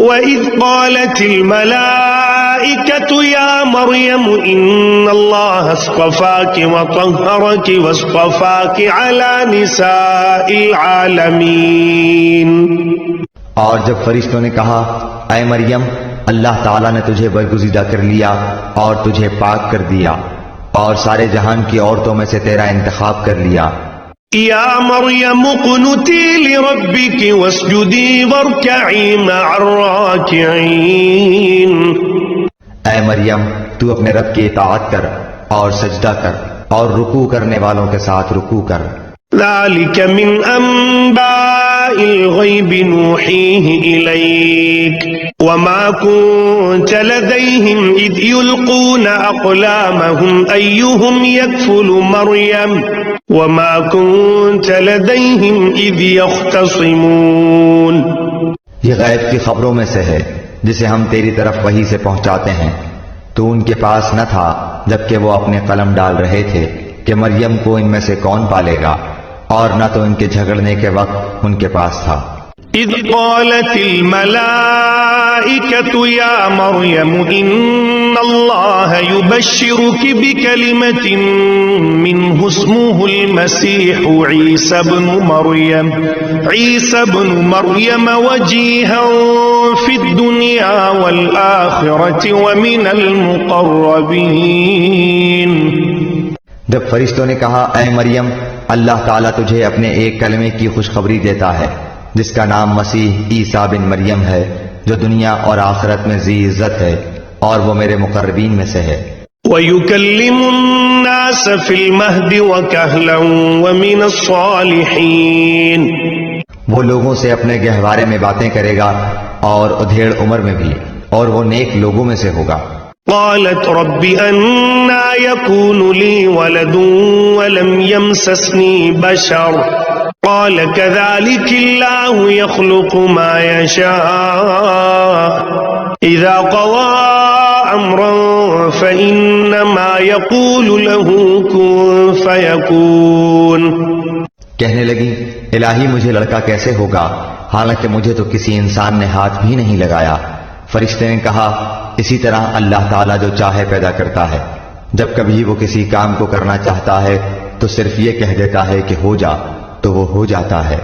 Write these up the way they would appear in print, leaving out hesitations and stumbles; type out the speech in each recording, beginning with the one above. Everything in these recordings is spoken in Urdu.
وَإِذْ قَالَتِ الْمَلَائِكَةُ يَا مَرْيَمُ إِنَّ اللَّهَ اصْطَفَاكِ وَطَهَّرَكِ وَاصْطَفَاكِ عَلَى نِسَاءِ الْعَالَمِينَ۔ اور جب فرشتوں نے کہا اے مریم اللہ تعالیٰ نے تجھے برگزیدہ کر لیا اور تجھے پاک کر دیا اور سارے جہان کی عورتوں میں سے تیرا انتخاب کر لیا۔ یا مریم اقنتی لربک واسجدی وارکعی مع الراکعین۔ اے مریم تو اپنے رب کی اطاعت کر اور سجدہ کر اور رکوع کرنے والوں کے ساتھ رکوع کر۔ ذلك من انباء الغیب نوحیہ الیک وما كنت لديهم اذ يلقون اقلامهم ایہم یکفل مریم وما كنت لديهم اذ يختصمون۔ یہ غیب کی خبروں میں سے ہے جسے ہم تیری طرف وحی سے پہنچاتے ہیں، تو ان کے پاس نہ تھا جبکہ وہ اپنے قلم ڈال رہے تھے کہ مریم کو ان میں سے کون پالے گا، اور نہ تو ان کے جھگڑنے کے وقت ان کے پاس تھا۔ اذ قالت الملائکۃ یا مریم ان اللہ یبشرک بکلمۃ منہ اسمہ المسیح عیسی ابن مریم وجیہا فی الدنیا والآخرۃ ومن المقربین۔ جب فرشتوں نے کہا اے مریم اللہ تعالیٰ تجھے اپنے ایک کلمے کی خوشخبری دیتا ہے جس کا نام مسیح عیسیٰ بن مریم ہے، جو دنیا اور آخرت میں ذی عزت ہے اور وہ میرے مقربین میں سے ہے۔ وَيُكَلِّمُ النَّاسَ فِي الْمَهْدِ وَكَهْلًا وَمِنَ الصَّالِحِينَ۔ وہ لوگوں سے اپنے گہوارے میں باتیں کرے گا اور ادھیڑ عمر میں بھی، اور وہ نیک لوگوں میں سے ہوگا۔ قالت رب أنا يكون لي ولد ولم يمسسني بشر قال كذلك الله يخلق ما يشاء إذا قضى أمرا فإنما يقول له كن فيكون۔ کہنے لگی الہی مجھے لڑکا کیسے ہوگا حالانکہ مجھے تو کسی انسان نے ہاتھ بھی نہیں لگایا۔ فرشتے نے کہا اسی طرح اللہ تعالیٰ جو چاہے پیدا کرتا ہے، جب کبھی وہ کسی کام کو کرنا چاہتا ہے تو صرف یہ کہہ دیتا ہے کہ ہو جا تو وہ ہو جاتا ہے۔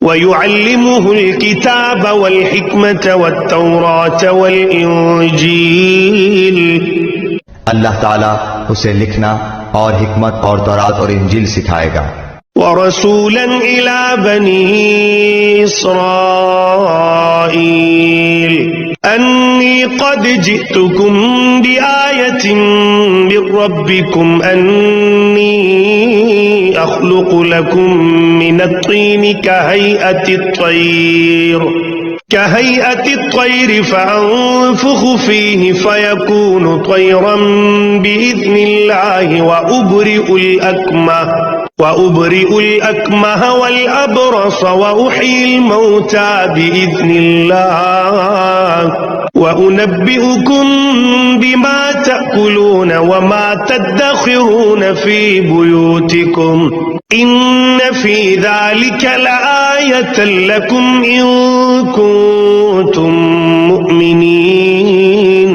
وَيُعَلِّمُهُ الْكِتَابَ وَالْحِكْمَةَ وَالتَّوْرَاةَ وَالْإِنْجِيلَ۔ اللہ تعالیٰ اسے لکھنا اور حکمت اور تورات اور انجیل سکھائے گا۔ وَرَسُولًا إِلَى بَنِي إِسْرَائِيلَ أَنِّي قَدْ جِئْتُكُمْ بِآيَةٍ مِّن رَّبِّكُمْ أَنِّي أَخْلُقُ لَكُم مِّنَ الطِّينِ كَهَيْئَةِ الطَّيْرِ فَأَنفُخُ فِيهِ فَيَكُونُ طَيْرًا بِإِذْنِ اللَّهِ وَأُبْرِئُ الْأَكْمَهَ وَالْأَبْرَصَ وَأُحْيِي الْمَوْتَى بِإِذْنِ اللَّهِ وَأُنَبِّئُكُم بِمَا تَأْكُلُونَ وَمَا تَدَّخِرُونَ فِي بُيُوتِكُمْ إِنَّ فِي ذَلِكَ لَآيَةً لَكُمْ إِن كُنتُم مُّؤْمِنِينَ۔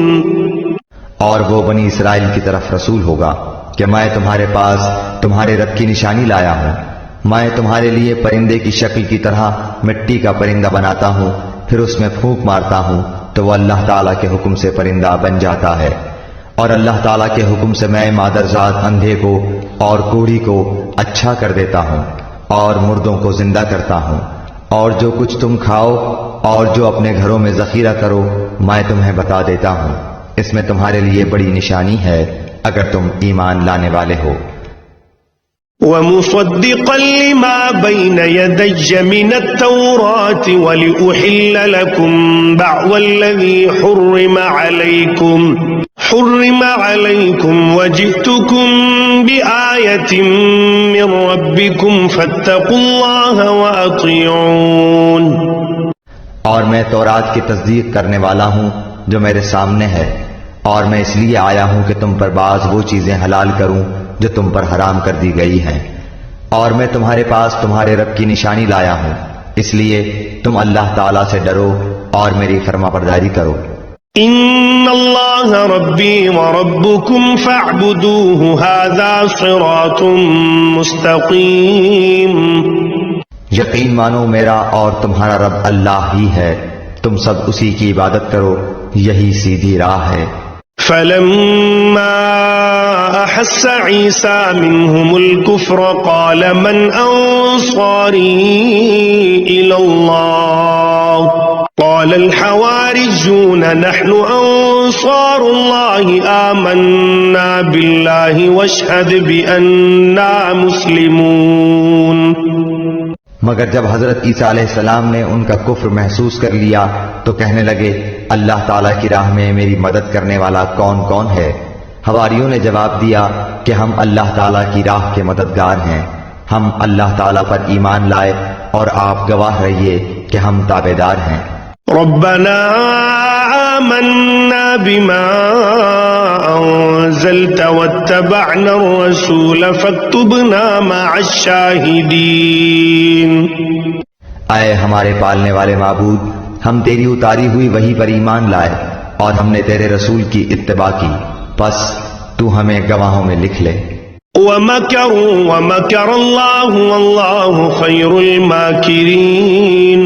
اور وہ بنی اسرائیل کی طرف رسول ہوگا کہ میں تمہارے پاس تمہارے رب کی نشانی لایا ہوں۔ میں تمہارے لیے پرندے کی شکل کی طرح مٹی کا پرندہ بناتا ہوں، پھر اس میں پھونک مارتا ہوں تو وہ اللہ تعالیٰ کے حکم سے پرندہ بن جاتا ہے، اور اللہ تعالیٰ کے حکم سے میں مادرزاد اندھے کو اور کوڑھی کو اچھا کر دیتا ہوں اور مردوں کو زندہ کرتا ہوں، اور جو کچھ تم کھاؤ اور جو اپنے گھروں میں ذخیرہ کرو میں تمہیں بتا دیتا ہوں۔ اس میں تمہارے لیے بڑی نشانی ہے اگر تم ایمان لانے والے ہو۔ وَمُصَدِّقًا لِمَا بَيْنَ يَدَيَّ مِنَ التَّوْرَاةِ وَلِأُحِلَّ لَكُم بَعْضَ الَّذِي حُرِّمَ عَلَيْكُمْ وَجِئْتُكُم بِآيَةٍ مِّن رَّبِّكُمْ فَاتَّقُوا اللَّهَ وَأَطِيعُونِ۔ اور میں تورات کی تصدیق کرنے والا ہوں جو میرے سامنے ہے، اور میں اس لیے آیا ہوں کہ تم پر بعض وہ چیزیں حلال کروں جو تم پر حرام کر دی گئی ہیں، اور میں تمہارے پاس تمہارے رب کی نشانی لایا ہوں، اس لیے تم اللہ تعالیٰ سے ڈرو اور میری فرما برداری کرو۔ ان اللہ ربی وربکم فاعبدوہ ھذا صراط مستقیم۔ یقین مانو میرا اور تمہارا رب اللہ ہی ہے، تم سب اسی کی عبادت کرو، یہی سیدھی راہ ہے۔ فلما احس عیسی منہم الکفر قال من انصاری الی اللہ قال الحواریون نحن انصار اللہ آمنا باللہ واشہد بأننا مسلمون۔ مگر جب حضرت عیسیٰ علیہ السلام نے ان کا کفر محسوس کر لیا تو کہنے لگے اللہ تعالیٰ کی راہ میں میری مدد کرنے والا کون کون ہے؟ حواریوں نے جواب دیا کہ ہم اللہ تعالیٰ کی راہ کے مددگار ہیں، ہم اللہ تعالیٰ پر ایمان لائے اور آپ گواہ رہیے کہ ہم تابعدار ہیں۔ ربنا آمنا بما انزلت واتبعنا الرسول فاكتبنا مع الشاہدین۔ اے ہمارے پالنے والے معبود، ہم تیری اتاری ہوئی وحی پر ایمان لائے اور ہم نے تیرے رسول کی اتباع کی، پس تو ہمیں گواہوں میں لکھ لے۔ وَمَكَرُوا وَمَكَرَ اللَّهُ وَاللَّهُ خَيْرُ الْمَاكِرِينَ۔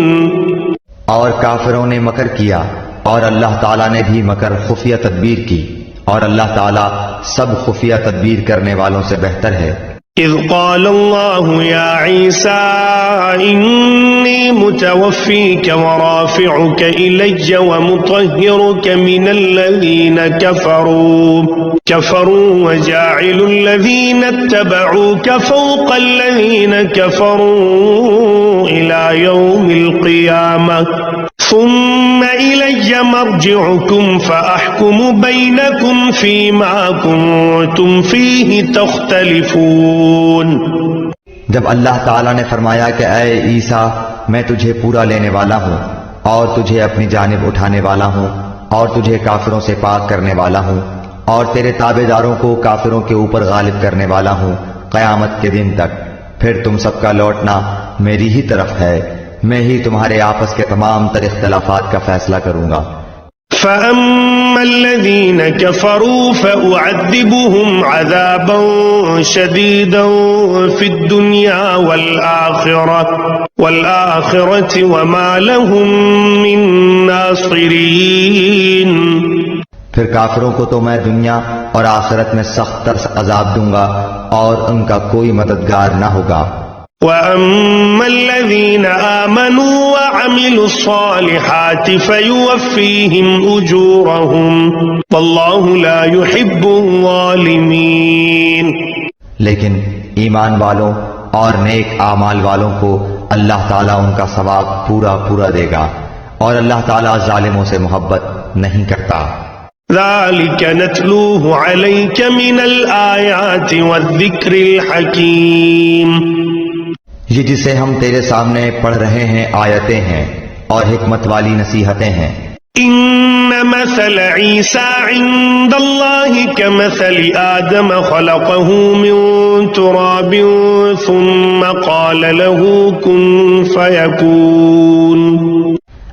اور کافروں نے مکر کیا اور اللہ تعالیٰ نے بھی مکر خفیہ تدبیر کی، اور اللہ تعالیٰ سب خفیہ تدبیر کرنے والوں سے بہتر ہے۔ اذ قال اللہ یا عیسیٰ انی متوفیک ورافعک الی ومطہرک من الذین کفروا وجاعل الذین اتبعوک فوق الذین کفروا الى یوم القیامہ ثم إلي مرجعكم فأحكم بينكم فيما كنتم فيه تختلفون۔ جب اللہ تعالیٰ نے فرمایا کہ اے عیسیٰ میں تجھے پورا لینے والا ہوں اور تجھے اپنی جانب اٹھانے والا ہوں اور تجھے کافروں سے پاک کرنے والا ہوں اور تیرے تابع داروں کو کافروں کے اوپر غالب کرنے والا ہوں قیامت کے دن تک، پھر تم سب کا لوٹنا میری ہی طرف ہے، میں ہی تمہارے آپس کے تمام تر اختلافات کا فیصلہ کروں گا۔ فَأَمَّا الَّذِينَ كَفَرُوا فَأُعَذِّبُهُمْ عَذَابًا شَدِيدًا فِي الدُّنْيَا وَالْآخِرَةِ وَمَا لَهُم مِّن نَّاصِرِينَ۔ پھر کافروں کو تو میں دنیا اور آخرت میں سخت تر عذاب دوں گا اور ان کا کوئی مددگار نہ ہوگا۔ وَأَمَّا الَّذِينَ آمَنُوا وَعَمِلُوا الصَّالِحَاتِ فَيُوَفِّيهِمْ أُجُورَهُمْ وَاللَّهُ لَا يُحِبُّ الظَّالِمِينَ۔ لیکن ایمان والوں اور نیک اعمال والوں کو اللہ تعالیٰ ان کا ثواب پورا پورا دے گا، اور اللہ تعالیٰ ظالموں سے محبت نہیں کرتا۔ ذَلِكَ نَتْلُوهُ عَلَيْكَ مِنَ الْآيَاتِ وَالذِّكْرِ الْحَكِيمِ۔ یہ جسے ہم تیرے سامنے پڑھ رہے ہیں آیتیں ہیں اور حکمت والی نصیحتیں ہیں۔ ان مثل عیسیٰ عند اللہ کمثل آدم خلقه من تراب ثم قال له كن فیکون۔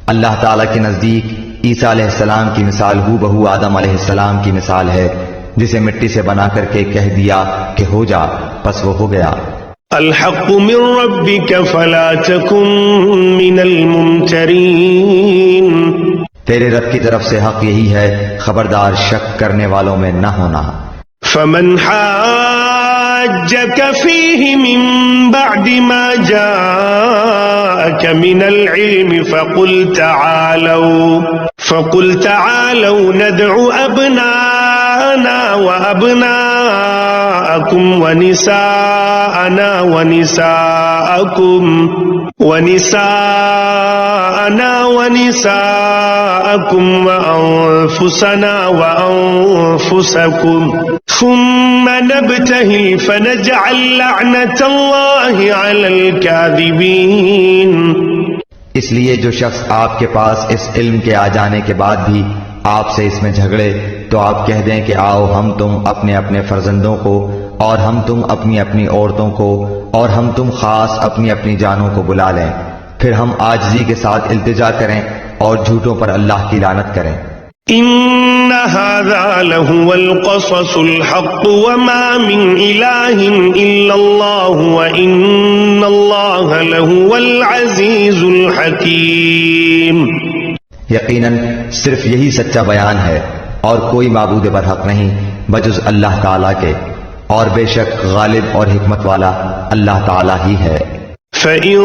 اللہ تعالیٰ کے نزدیک عیسیٰ علیہ السلام کی مثال ہو بہو آدم علیہ السلام کی مثال ہے، جسے مٹی سے بنا کر کے کہہ دیا کہ ہو جا، پس وہ ہو گیا۔ الحق من ربك فلا تكن من الممترین۔ تیرے رب کی طرف سے حق یہی ہے، خبردار شک کرنے والوں میں نہ ہونا۔ فمن حاجك فيه من بعد ما جاءك من العلم فقل تعالوا ندعو أبناءنا وأبناءكم ونساءنا ونساءكم وأنفسنا وأنفسكم ثم نبتهل فنجعل لعنة الله على الكاذبين۔ اس لیے جو شخص آپ کے پاس اس علم کے آ جانے کے بعد بھی آپ سے اس میں جھگڑے تو آپ کہہ دیں کہ آؤ ہم تم اپنے اپنے فرزندوں کو اور ہم تم اپنی اپنی عورتوں کو اور ہم تم خاص اپنی اپنی جانوں کو بلا لیں، پھر ہم عاجزی کے ساتھ التجا کریں اور جھوٹوں پر اللہ کی لعنت کریں۔ إن هذا لهو القصص الحق وما من إله إلا الله وإن الله لهو العزيز الحكيم۔ یقیناً صرف یہی سچا بیان ہے اور کوئی معبود برحق نہیں بجز اللہ تعالیٰ کے، اور بے شک غالب اور حکمت والا اللہ تعالیٰ ہی ہے۔ فَإِن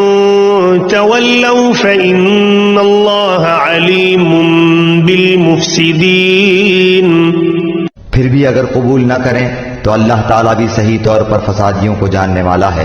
تَوَلَّوْا فَإِنَّ اللَّهَ عَلِيمٌ بِالْمُفْسِدِينَ۔ پھر بھی اگر قبول نہ کریں تو اللہ تعالیٰ بھی صحیح طور پر فسادیوں کو جاننے والا ہے۔